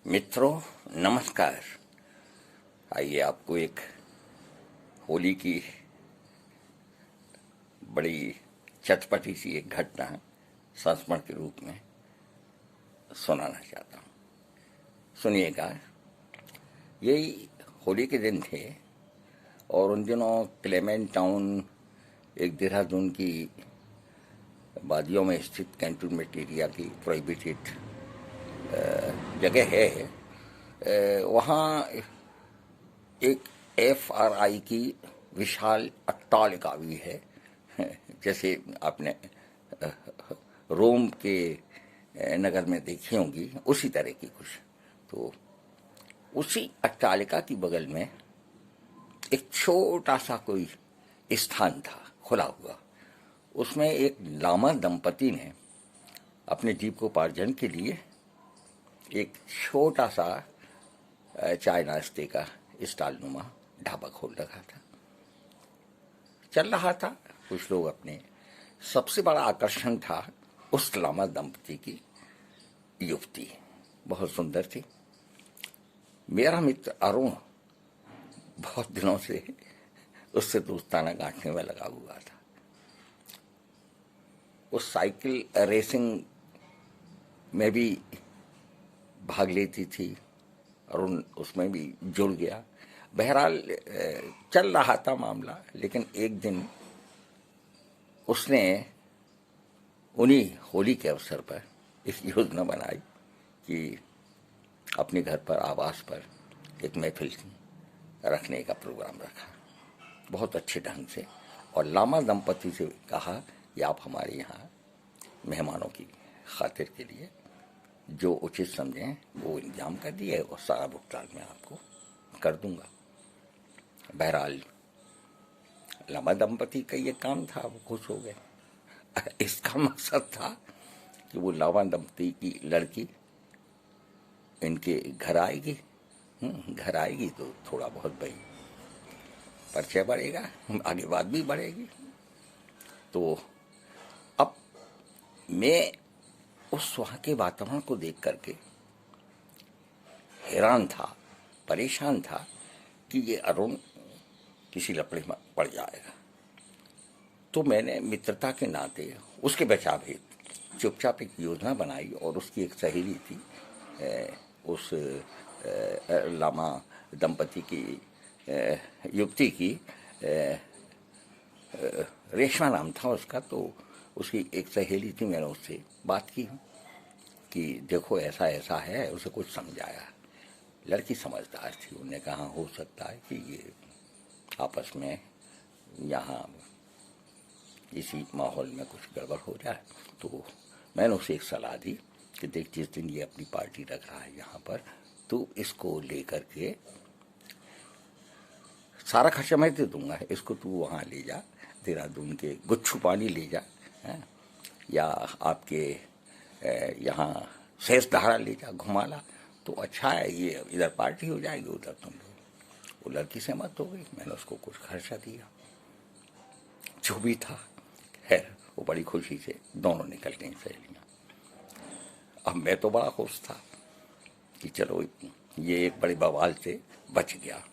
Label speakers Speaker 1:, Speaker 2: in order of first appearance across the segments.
Speaker 1: मित्रों नमस्कार। आइए आपको एक होली की बड़ी चटपटी सी एक घटना संस्मरण के रूप में सुनाना चाहता हूँ। सुनिएगा। यही होली के दिन थे और उन दिनों क्लेमेंट टाउन एक देहरादून की वादियों में स्थित कैंटोनमेंट एरिया की प्रोहिबिटेड जगह है। वहाँ एक FRI की विशाल अट्टालिका भी है, जैसे आपने रोम के नगर में देखी होंगी, उसी तरह की कुछ। तो उसी अट्टालिका की बगल में एक छोटा सा कोई स्थान था खुला हुआ। उसमें एक लामा दंपति ने अपने जीविकोपार्जन के लिए एक छोटा सा चाय नाश्ते का स्टॉल नुमा ढाबा खोल रखा था, चल रहा था। कुछ लोग अपने सबसे बड़ा आकर्षण था उस लामा दंपति की युवती, बहुत सुंदर थी। मेरा मित्र अरुण बहुत दिनों से उससे दोस्ताना गांठने में लगा हुआ था। उस साइकिल रेसिंग में भी भाग लेती थी और उसमें भी जुड़ गया। बहरहाल चल रहा था मामला। लेकिन एक दिन उसने उन्हीं होली के अवसर पर एक योजना बनाई कि अपने घर पर आवास पर एक महफिल रखने का प्रोग्राम रखा, बहुत अच्छे ढंग से। और लामा दंपति से कहा कि आप हमारे यहाँ मेहमानों की खातिर के लिए जो उचित समझें वो इंतजाम कर दिए और सारा भुगतान मैं आपको कर दूंगा। बहरहाल लामा दंपति का ये काम था, वो खुश हो गए। इसका मकसद था कि वो लामा दंपति की लड़की इनके घर आएगी। घर आएगी तो थोड़ा बहुत भाई परिचय बढ़ेगा, आगे बात भी बढ़ेगी। तो अब मैं उस वहाँ के वातावरण को देख करके हैरान था, परेशान था कि ये अरुण किसी लफड़े में पड़ जाएगा। तो मैंने मित्रता के नाते उसके बचाव हेतु चुपचाप एक योजना बनाई और उसकी एक सहेली थी, उस लामा दंपति की युवती की रेशमा नाम था उसका। तो उसकी एक सहेली थी, मैंने उससे बात की कि देखो ऐसा ऐसा है, उसे कुछ समझाया। लड़की समझदार थी, उन्होंने कहा हो सकता है कि ये आपस में यहाँ इसी माहौल में कुछ गड़बड़ हो जाए। तो मैंने उसे एक सलाह दी कि देख, जिस दिन ये अपनी पार्टी रख रहा है यहाँ पर, तो इसको लेकर के सारा खर्चा मैं दे दूंगा, इसको तू वहाँ ले जा, देहरादून के गुच्छू पानी ले जा, है? या आपके यहाँ शेष धारा ले जा, घुमा ला, तो अच्छा है, ये इधर पार्टी हो जाएगी, उधर तुम लोग। वो लड़की सहमत हो गई। मैंने उसको कुछ खर्चा दिया, जो भी था। है वो बड़ी खुशी से दोनों निकल गई सहेलियाँ। अब मैं तो बड़ा खुश था कि चलो ये एक बड़े बवाल से बच गया।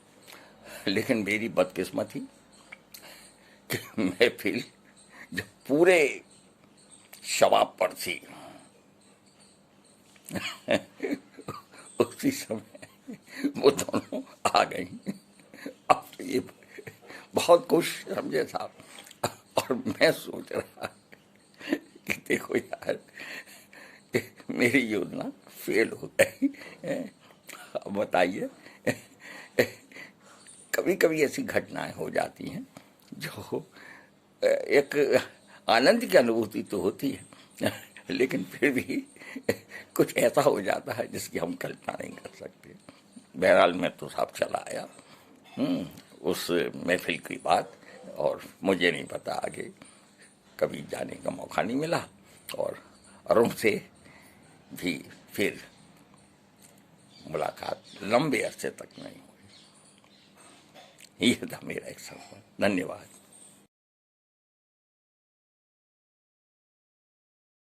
Speaker 1: लेकिन मेरी बदकिस्मती कि मैं फिर जब पूरे शबाब पर थी उसी समय वो दोनों आ गई। अब तो ये बहुत खुश समझे साहब। और मैं सोच रहा कि देखो यार, मेरी योजना फेल हो गई। अब बताइए, कभी कभी ऐसी घटनाएं हो जाती हैं जो एक आनंद की अनुभूति तो होती है, लेकिन फिर भी कुछ ऐसा हो जाता है जिसकी हम कल्पना नहीं कर सकते। बहरहाल मैं तो साहब चला आया उस महफिल की बात, और मुझे नहीं पता आगे कभी जाने का मौका नहीं मिला। और अरुण से भी फिर मुलाकात लंबे अरसे तक नहीं हुई। ये था मेरा एक सफर। धन्यवाद।